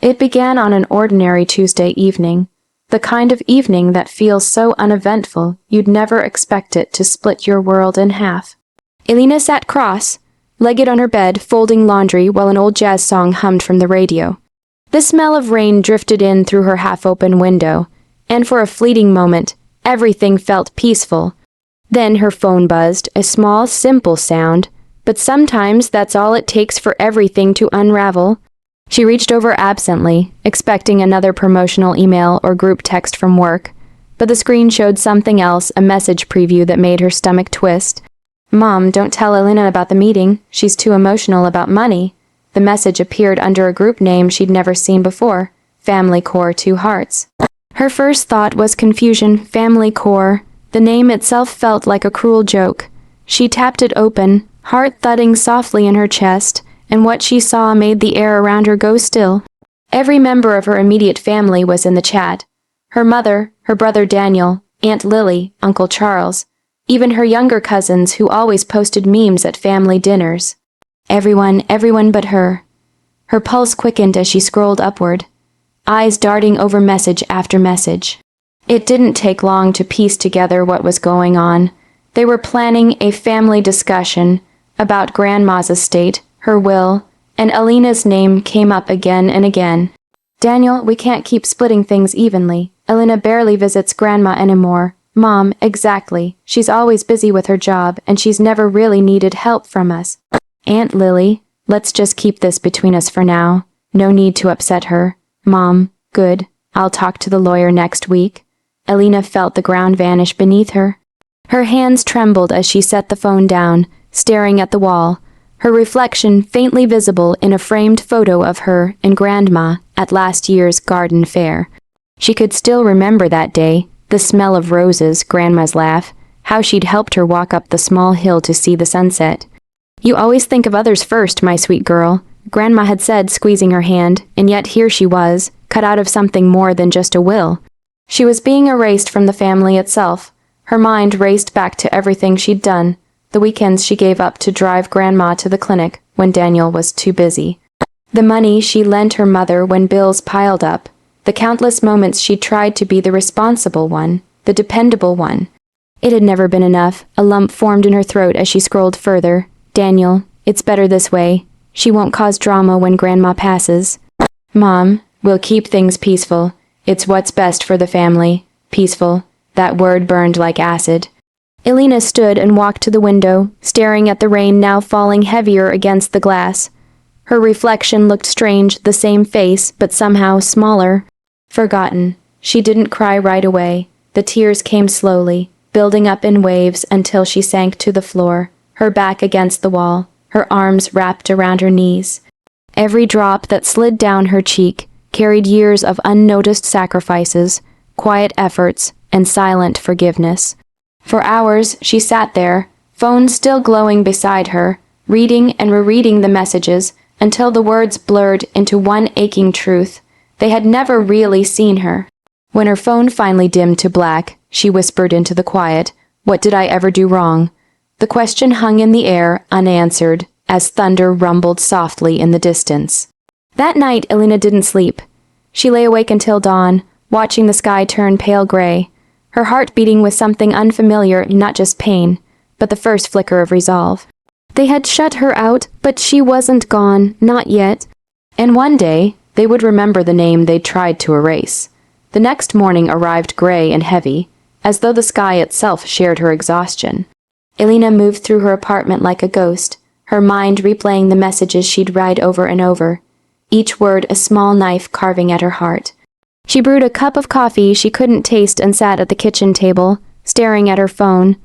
It began on an ordinary Tuesday evening, the kind of evening that feels so uneventful you'd never expect it to split your world in half. Elena sat cross-legged on her bed, folding laundry while an old jazz song hummed from the radio. The smell of rain drifted in through her half-open window, and for a fleeting moment, everything felt peaceful. Then her phone buzzed, a small, simple sound, but sometimes that's all it takes for everything to unravel. She reached over absently, expecting another promotional email or group text from work, but the screen showed something else, a message preview that made her stomach twist. "Mom, don't tell Elena about the meeting. She's too emotional about money." The message appeared under a group name she'd never seen before, Family Core 2 Hearts. Her first thought was confusion. Family Core. The name itself felt like a cruel joke. She tapped it open, heart thudding softly in her chest, and what she saw made the air around her go still. Every member of her immediate family was in the chat. Her mother, her brother Daniel, Aunt Lily, Uncle Charles, even her younger cousins who always posted memes at family dinners. Everyone but her. Her pulse quickened as she scrolled upward, eyes darting over message after message. It didn't take long to piece together what was going on. They were planning a family discussion about Grandma's estate, her will, and Elena's name came up again and again. "Daniel, we can't keep splitting things evenly. Elena barely visits Grandma anymore." "Mom, exactly. She's always busy with her job, and she's never really needed help from us." "Aunt Lily, let's just keep this between us for now. No need to upset her." "Mom, good. I'll talk to the lawyer next week." Elena felt the ground vanish beneath her. Her hands trembled as she set the phone down, staring at the wall, her reflection faintly visible in a framed photo of her and Grandma at last year's garden fair. She could still remember that day, the smell of roses, Grandma's laugh, how she'd helped her walk up the small hill to see the sunset. "You always think of others first, my sweet girl," Grandma had said, squeezing her hand, and yet here she was, cut out of something more than just a will. She was being erased from the family itself. Her mind raced back to everything she'd done, the weekends she gave up to drive Grandma to the clinic when Daniel was too busy, the money she lent her mother when bills piled up, the countless moments she'd tried to be the responsible one, the dependable one. It had never been enough. A lump formed in her throat as she scrolled further. "Daniel, it's better this way. She won't cause drama when Grandma passes." "Mom, we'll keep things peaceful. It's what's best for the family." Peaceful. That word burned like acid. Elena stood and walked to the window, staring at the rain now falling heavier against the glass. Her reflection looked strange, the same face, but somehow smaller. Forgotten. She didn't cry right away. The tears came slowly, building up in waves until she sank to the floor, her back against the wall, her arms wrapped around her knees. Every drop that slid down her cheek carried years of unnoticed sacrifices, quiet efforts, and silent forgiveness. For hours she sat there, phone still glowing beside her, reading and rereading the messages until the words blurred into one aching truth. They had never really seen her. When her phone finally dimmed to black, she whispered into the quiet, "What did I ever do wrong?" The question hung in the air, unanswered, as thunder rumbled softly in the distance. That night, Elena didn't sleep. She lay awake until dawn, watching the sky turn pale gray, her heart beating with something unfamiliar, not just pain, but the first flicker of resolve. They had shut her out, but she wasn't gone, not yet. And one day, they would remember the name they'd tried to erase. The next morning arrived gray and heavy, as though the sky itself shared her exhaustion. Elena moved through her apartment like a ghost, her mind replaying the messages she'd read over and over, each word a small knife carving at her heart. She brewed a cup of coffee she couldn't taste and sat at the kitchen table, staring at her phone.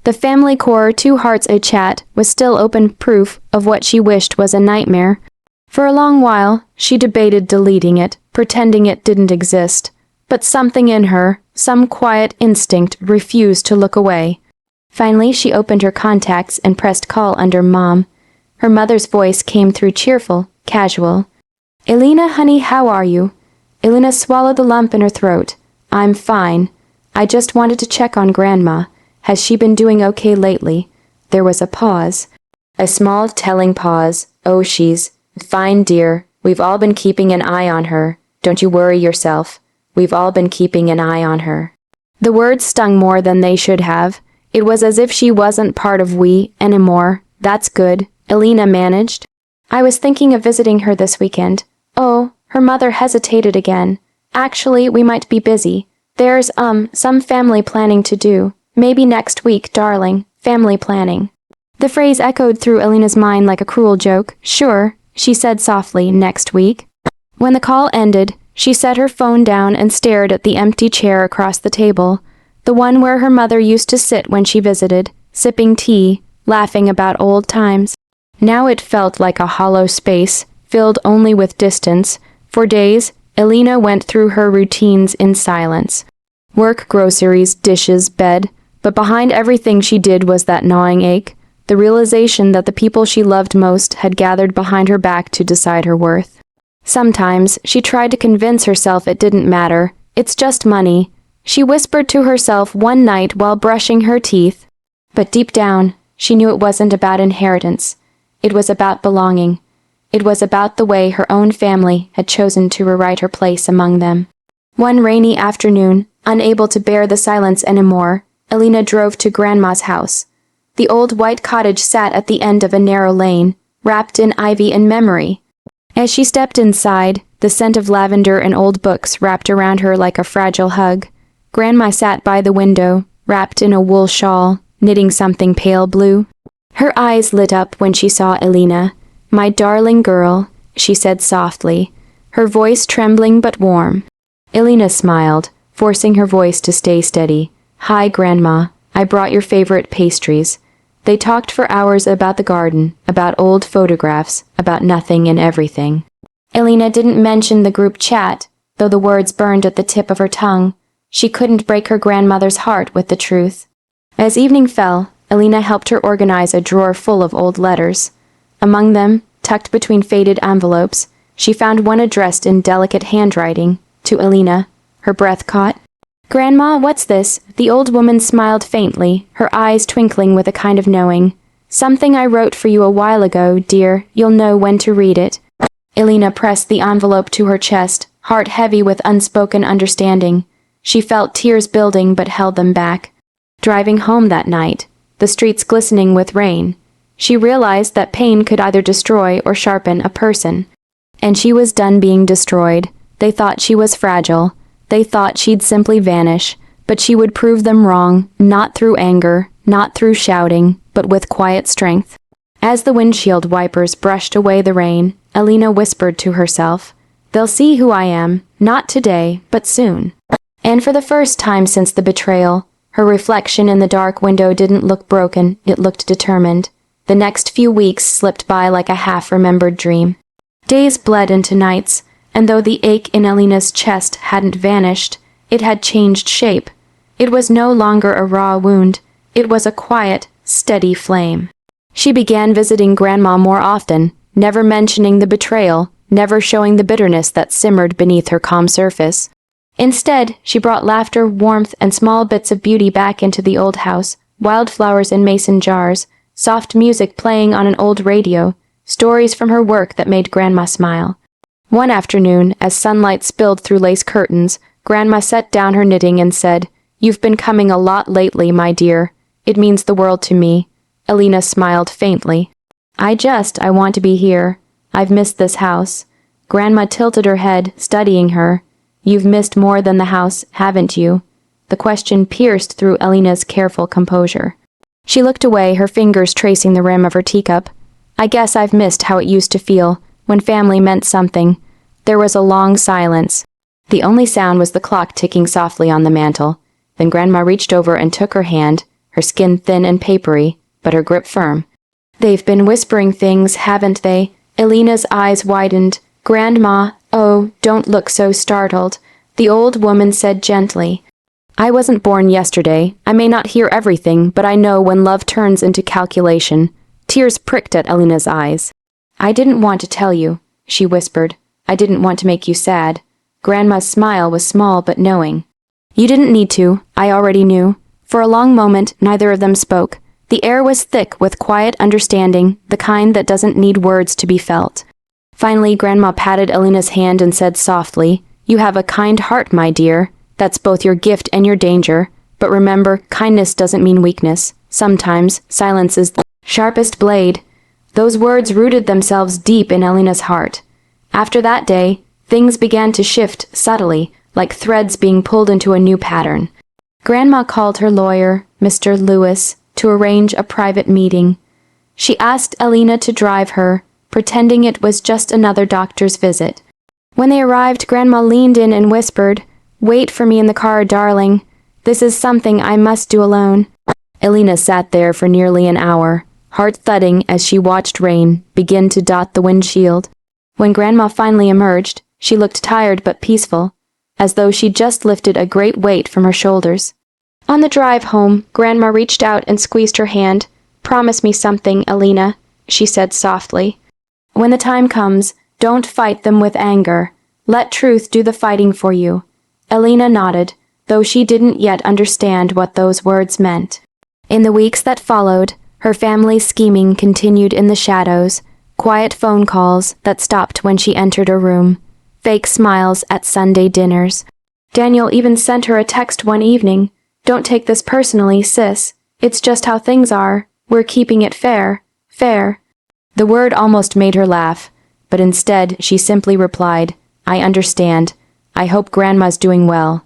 The Family Core 2 Hearts a chat was still open, proof of what she wished was a nightmare. For a long while, she debated deleting it, pretending it didn't exist. But something in her, some quiet instinct, refused to look away. Finally, she opened her contacts and pressed call under Mom. Her mother's voice came through cheerful, casual. "Elena, honey, how are you?" Elena swallowed the lump in her throat. "I'm fine. I just wanted to check on Grandma. Has she been doing okay lately?" There was a pause. A small, telling pause. "Oh, she's fine, dear. We've all been keeping an eye on her. Don't you worry yourself. We've all been keeping an eye on her." The words stung more than they should have. It was as if she wasn't part of we anymore. "That's good," Elena managed. "I was thinking of visiting her this weekend." "Oh," her mother hesitated again. "Actually, we might be busy. There's, some family planning to do. Maybe next week, darling. Family planning." The phrase echoed through Elena's mind like a cruel joke. "Sure," she said softly, "next week." When the call ended, she set her phone down and stared at the empty chair across the table, the one where her mother used to sit when she visited, sipping tea, laughing about old times. Now it felt like a hollow space, filled only with distance. For days, Elena went through her routines in silence. Work, groceries, dishes, bed. But behind everything she did was that gnawing ache, the realization that the people she loved most had gathered behind her back to decide her worth. Sometimes, she tried to convince herself it didn't matter. "It's just money," she whispered to herself one night while brushing her teeth. But deep down, she knew it wasn't about inheritance. It was about belonging. It was about the way her own family had chosen to rewrite her place among them. One rainy afternoon, unable to bear the silence anymore, Elena drove to Grandma's house. The old white cottage sat at the end of a narrow lane, wrapped in ivy and memory. As she stepped inside, the scent of lavender and old books wrapped around her like a fragile hug. Grandma sat by the window, wrapped in a wool shawl, knitting something pale blue. Her eyes lit up when she saw Elena. "My darling girl," she said softly, her voice trembling but warm. Elena smiled, forcing her voice to stay steady. "Hi, Grandma. I brought your favorite pastries." They talked for hours about the garden, about old photographs, about nothing and everything. Elena didn't mention the group chat, though the words burned at the tip of her tongue. She couldn't break her grandmother's heart with the truth. As evening fell, Elena helped her organize a drawer full of old letters. Among them, tucked between faded envelopes, she found one addressed in delicate handwriting, to Elena. Her breath caught. "Grandma, what's this?" The old woman smiled faintly, her eyes twinkling with a kind of knowing. "Something I wrote for you a while ago, dear. You'll know when to read it." Elena pressed the envelope to her chest, heart heavy with unspoken understanding. She felt tears building but held them back. Driving home that night, the streets glistening with rain, she realized that pain could either destroy or sharpen a person. And she was done being destroyed. They thought she was fragile. They thought she'd simply vanish, but she would prove them wrong, not through anger, not through shouting, but with quiet strength. As the windshield wipers brushed away the rain, Elena whispered to herself, "They'll see who I am, not today, but soon." And for the first time since the betrayal, her reflection in the dark window didn't look broken, it looked determined. The next few weeks slipped by like a half-remembered dream. Days bled into nights, and though the ache in Elena's chest hadn't vanished, it had changed shape. It was no longer a raw wound. It was a quiet, steady flame. She began visiting Grandma more often, never mentioning the betrayal, never showing the bitterness that simmered beneath her calm surface. Instead, she brought laughter, warmth, and small bits of beauty back into the old house, wildflowers in mason jars, soft music playing on an old radio, stories from her work that made Grandma smile. One afternoon, as sunlight spilled through lace curtains, Grandma set down her knitting and said, "You've been coming a lot lately, my dear. It means the world to me." Elena smiled faintly. I want to be here. I've missed this house." Grandma tilted her head, studying her. "You've missed more than the house, haven't you?" The question pierced through Elena's careful composure. She looked away, her fingers tracing the rim of her teacup. "I guess I've missed how it used to feel, when family meant something." There was a long silence. The only sound was the clock ticking softly on the mantel. Then Grandma reached over and took her hand, her skin thin and papery, but her grip firm. "They've been whispering things, haven't they?" Elena's eyes widened. "Grandma, oh, don't look so startled," the old woman said gently. "I wasn't born yesterday. I may not hear everything, but I know when love turns into calculation." Tears pricked at Elena's eyes. "I didn't want to tell you," she whispered. "I didn't want to make you sad." Grandma's smile was small but knowing. "You didn't need to. I already knew." For a long moment, neither of them spoke. The air was thick with quiet understanding, the kind that doesn't need words to be felt. Finally, Grandma patted Alina's hand and said softly, "You have a kind heart, my dear. That's both your gift and your danger. But remember, kindness doesn't mean weakness. Sometimes, silence is the sharpest blade." Those words rooted themselves deep in Alina's heart. After that day, things began to shift subtly, like threads being pulled into a new pattern. Grandma called her lawyer, Mr. Lewis, to arrange a private meeting. She asked Alina to drive her, pretending it was just another doctor's visit. When they arrived, Grandma leaned in and whispered, "Wait for me in the car, darling. This is something I must do alone." Alina sat there for nearly an hour, heart thudding as she watched rain begin to dot the windshield. When Grandma finally emerged, she looked tired but peaceful, as though she'd just lifted a great weight from her shoulders. On the drive home, Grandma reached out and squeezed her hand. "Promise me something, Alina," she said softly. "When the time comes, don't fight them with anger. Let truth do the fighting for you." Alina nodded, though she didn't yet understand what those words meant. In the weeks that followed, her family's scheming continued in the shadows, quiet phone calls that stopped when she entered a room, fake smiles at Sunday dinners. Daniel even sent her a text one evening. "Don't take this personally, sis. It's just how things are. We're keeping it fair. Fair." The word almost made her laugh, but instead she simply replied, "I understand. I hope Grandma's doing well."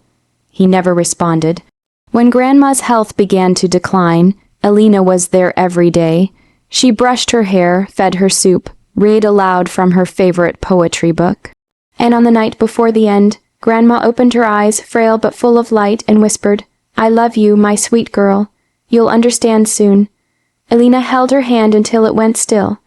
He never responded. When Grandma's health began to decline, Alina was there every day. She brushed her hair, fed her soup, read aloud from her favorite poetry book. And on the night before the end, Grandma opened her eyes, frail but full of light, and whispered, "I love you, my sweet girl. You'll understand soon." Alina held her hand until it went still.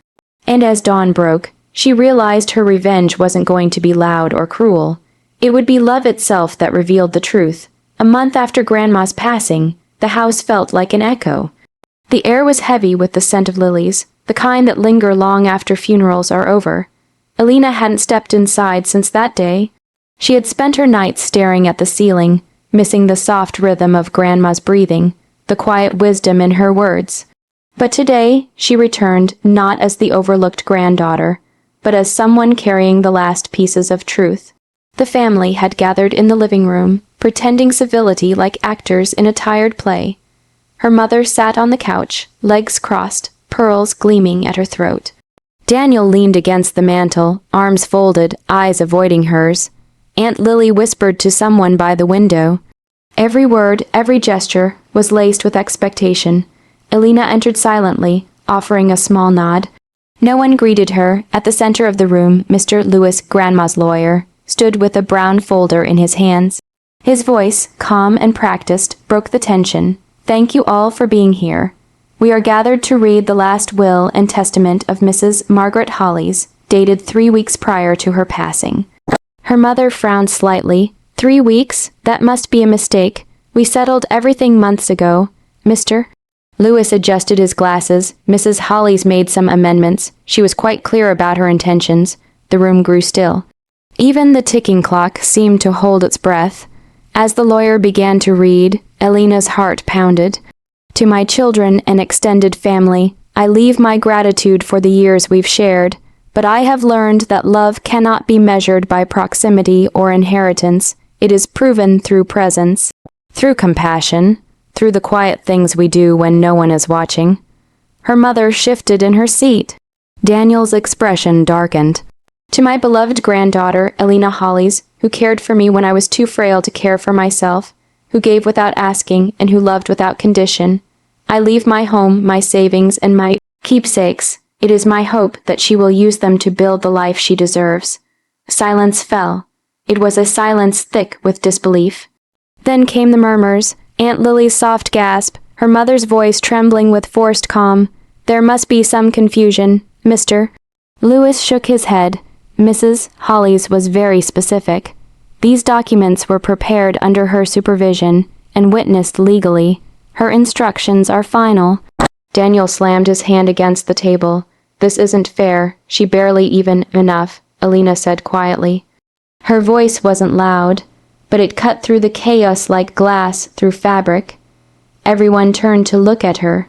And as dawn broke, she realized her revenge wasn't going to be loud or cruel. It would be love itself that revealed the truth. A month after Grandma's passing, the house felt like an echo. The air was heavy with the scent of lilies, the kind that linger long after funerals are over. Alina hadn't stepped inside since that day. She had spent her nights staring at the ceiling, missing the soft rhythm of Grandma's breathing, the quiet wisdom in her words. But today, she returned not as the overlooked granddaughter, but as someone carrying the last pieces of truth. The family had gathered in the living room, pretending civility like actors in a tired play. Her mother sat on the couch, legs crossed, pearls gleaming at her throat. Daniel leaned against the mantel, arms folded, eyes avoiding hers. Aunt Lily whispered to someone by the window. Every word, every gesture, was laced with expectation. Alina entered silently, offering a small nod. No one greeted her. At the center of the room, Mr. Lewis, Grandma's lawyer, stood with a brown folder in his hands. His voice, calm and practiced, broke the tension. "Thank you all for being here. We are gathered to read the last will and testament of Mrs. Margaret Hollis, dated 3 weeks prior to her passing." Her mother frowned slightly. 3 weeks? That must be a mistake. We settled everything months ago, Mr. Lewis adjusted his glasses. Mrs. Hollis made some amendments. She was quite clear about her intentions. The room grew still. Even the ticking clock seemed to hold its breath. As the lawyer began to read, Alina's heart pounded. "To my children and extended family, I leave my gratitude for the years we've shared, but I have learned that love cannot be measured by proximity or inheritance. It is proven through presence, through compassion, through the quiet things we do when no one is watching." Her mother shifted in her seat. Daniel's expression darkened. "To my beloved granddaughter, Alina Hollis, who cared for me when I was too frail to care for myself, who gave without asking and who loved without condition, I leave my home, my savings, and my keepsakes. It is my hope that she will use them to build the life she deserves." Silence fell. It was a silence thick with disbelief. Then came the murmurs, Aunt Lily's soft gasp, her mother's voice trembling with forced calm. "There must be some confusion, Mr. Lewis shook his head. Mrs. Hollis was very specific. These documents were prepared under her supervision and witnessed legally. Her instructions are final. Daniel slammed his hand against the table. "This isn't fair. She barely even enough," Alina said quietly. Her voice wasn't loud, but it cut through the chaos like glass through fabric. Everyone turned to look at her.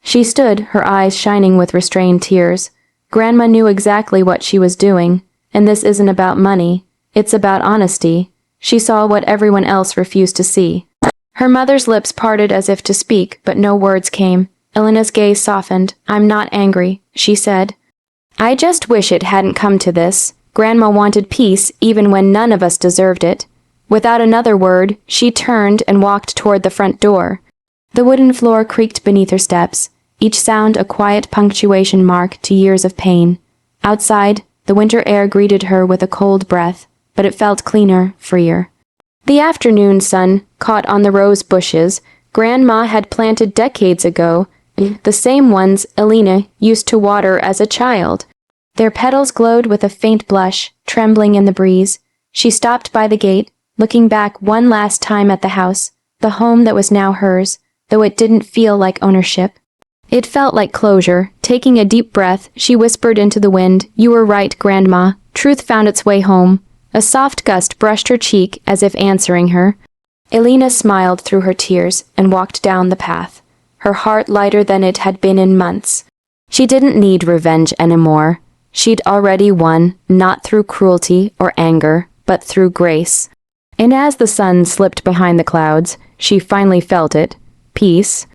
She stood, her eyes shining with restrained tears. Grandma knew exactly what she was doing, and this isn't about money, it's about honesty. She saw what everyone else refused to see. Her mother's lips parted as if to speak, but no words came. Elena's gaze softened. "I'm not angry," she said. "I just wish it hadn't come to this. Grandma wanted peace even when none of us deserved it." Without another word, she turned and walked toward the front door. The wooden floor creaked beneath her steps, each sound a quiet punctuation mark to years of pain. Outside, the winter air greeted her with a cold breath, but it felt cleaner, freer. The afternoon sun caught on the rose bushes Grandma had planted decades ago, the same ones Elena used to water as a child. Their petals glowed with a faint blush, trembling in the breeze. She stopped by the gate, looking back one last time at the house, the home that was now hers, though it didn't feel like ownership. It felt like closure. Taking a deep breath, she whispered into the wind, "You were right, Grandma. Truth found its way home." A soft gust brushed her cheek as if answering her. Elena smiled through her tears and walked down the path, her heart lighter than it had been in months. She didn't need revenge anymore. She'd already won, not through cruelty or anger, but through grace. And as the sun slipped behind the clouds, she finally felt it. Peace.